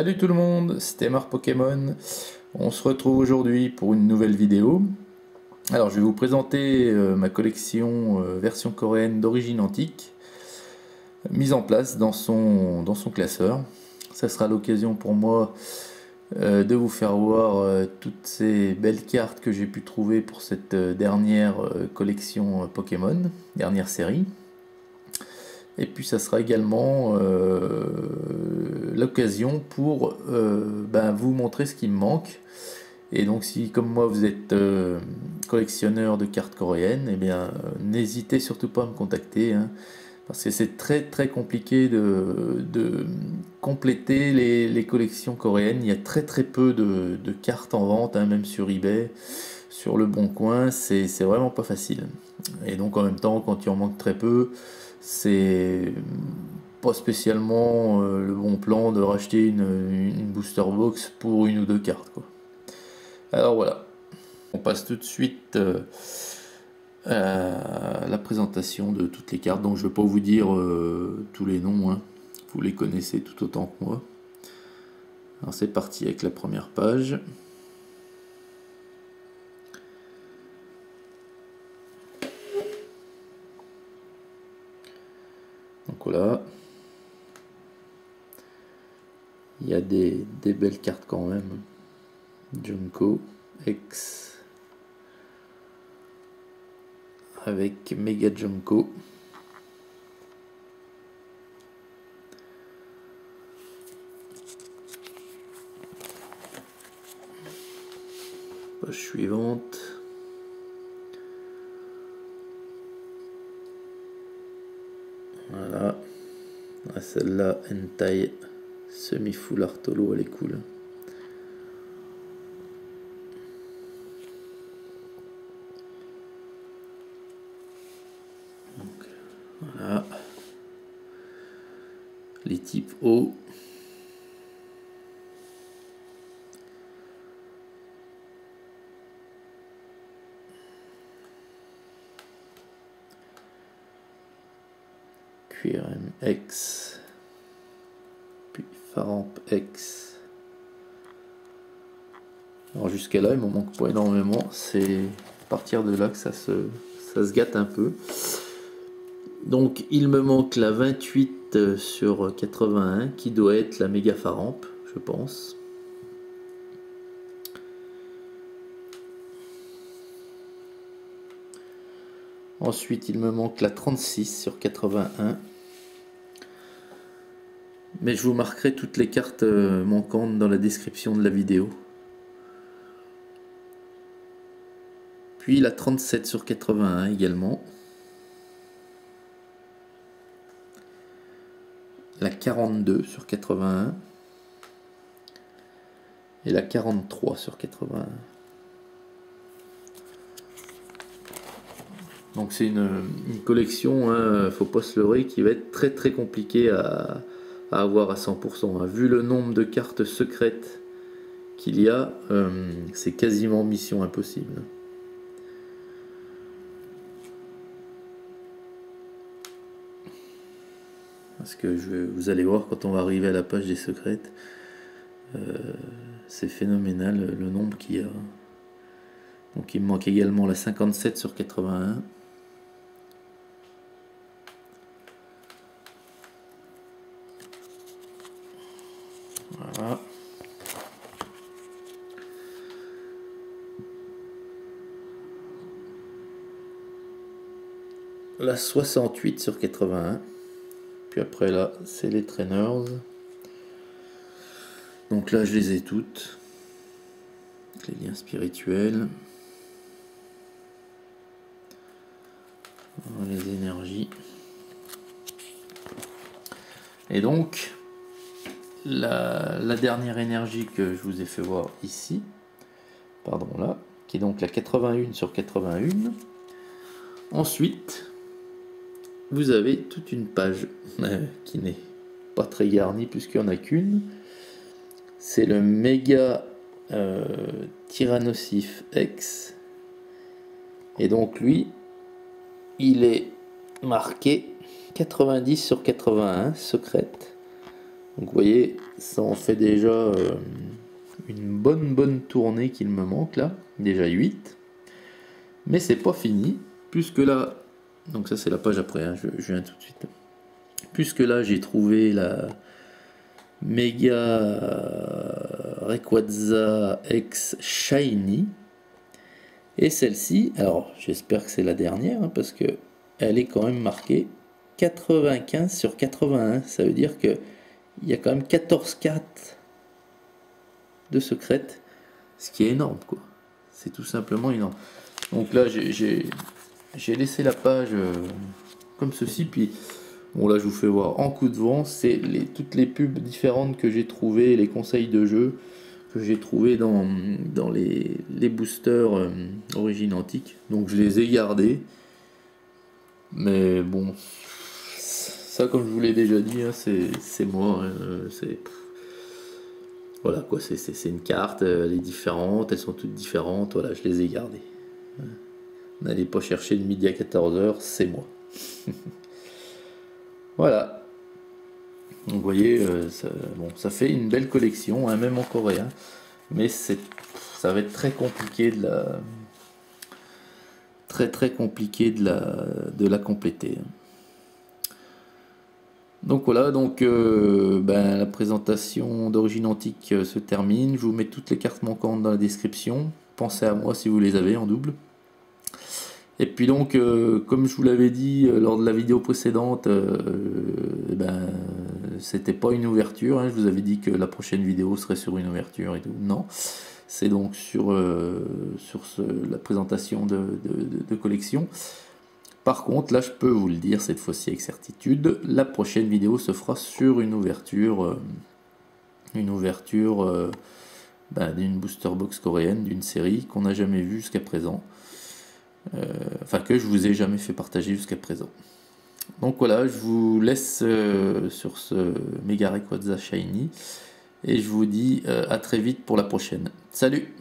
Salut tout le monde, c'était Mar Pokémon. On se retrouve aujourd'hui pour une nouvelle vidéo. Alors je vais vous présenter ma collection version coréenne d'origine antique, mise en place dans son classeur. Ça sera l'occasion pour moi de vous faire voir toutes ces belles cartes que j'ai pu trouver pour cette dernière collection Pokémon, dernière série. Et puis ça sera également l'occasion pour vous montrer ce qui me manque. Et donc si comme moi vous êtes collectionneur de cartes coréennes, eh bien n'hésitez surtout pas à me contacter, hein, parce que c'est très compliqué de compléter les collections coréennes. Il y a très peu de cartes en vente, hein, même sur eBay, sur le Bon Coin, c'est vraiment pas facile. Et donc en même temps, quand il en manque très peu, c'est pas spécialement le bon plan de racheter une booster box pour une ou deux cartes, quoi. Alors voilà, on passe tout de suite à la présentation de toutes les cartes. Donc je ne vais pas vous dire tous les noms, hein. Vous les connaissez tout autant que moi. Alors c'est parti avec la première page. Donc voilà, il y a des belles cartes quand même. Junko X avec Mega Junko. Page suivante. Voilà. Celle-là, Hentai semi-full Artolo, elle est cool. Donc, voilà. Les types O. QRM X. Puis Faramp X. Alors jusqu'à là, il m'en manque pas énormément. C'est à partir de là que ça se gâte un peu. Donc il me manque la 28 sur 81 qui doit être la méga Faramp, je pense. Ensuite il me manque la 36 sur 81. Mais je vous marquerai toutes les cartes manquantes dans la description de la vidéo. Puis la 37 sur 81 également. La 42 sur 81. Et la 43 sur 81. Donc c'est une collection, hein, faut pas se leurrer, qui va être très compliquée à avoir à 100%. Hein. Vu le nombre de cartes secrètes qu'il y a, c'est quasiment mission impossible. Parce que vous allez voir quand on va arriver à la page des secrètes, c'est phénoménal le nombre qu'il y a. Donc il me manque également la 57 sur 81. Voilà. La 68 sur 81. Puis après là, c'est les trainers. Donc là, je les ai toutes. Les liens spirituels. Les énergies. Et donc, la dernière énergie que je vous ai fait voir ici, pardon là, qui est donc la 81 sur 81. Ensuite, vous avez toute une page qui n'est pas très garnie puisqu'il n'y en a qu'une. C'est le méga Tyrannosif X. Et donc lui, il est marqué 90 sur 81, secrète. Donc vous voyez, ça en fait déjà une bonne tournée qu'il me manque là, déjà 8. Mais c'est pas fini, puisque là, donc ça c'est la page après, hein, je viens tout de suite. Puisque là j'ai trouvé la Mega Rayquaza X Shiny. Et celle-ci, alors j'espère que c'est la dernière, hein, parce que elle est quand même marquée 95 sur 81. Ça veut dire que il y a quand même 14 cartes de secrètes, ce qui est énorme, quoi. C'est tout simplement énorme. Donc là, j'ai laissé la page comme ceci, puis bon là je vous fais voir en coup de vent, c'est toutes les pubs différentes que j'ai trouvées, les conseils de jeu que j'ai trouvé dans les boosters origine antique. Donc je les ai gardés. Mais bon, ça comme je vous l'ai déjà dit, hein, c'est moi. Voilà quoi, c'est une carte, elle est différente, elles sont toutes différentes. Voilà, je les ai gardées. N'allez pas chercher de midi à 14h, c'est moi. Voilà. Donc vous voyez, ça fait une belle collection, hein, même en coréen. Mais ça va être très compliqué très compliqué de la compléter. Donc voilà, donc la présentation d'origine antique se termine. Je vous mets toutes les cartes manquantes dans la description. Pensez à moi si vous les avez en double. Et puis donc, comme je vous l'avais dit lors de la vidéo précédente, c'était pas une ouverture, hein. Je vous avais dit que la prochaine vidéo serait sur une ouverture et tout. Non, c'est donc sur la présentation de collection. Par contre, là je peux vous le dire cette fois-ci avec certitude, la prochaine vidéo se fera sur une ouverture d'une booster box coréenne, d'une série qu'on n'a jamais vue jusqu'à présent. Enfin que je vous ai jamais fait partager jusqu'à présent. Donc voilà, je vous laisse sur ce Mega Rayquaza Shiny et je vous dis à très vite pour la prochaine. Salut!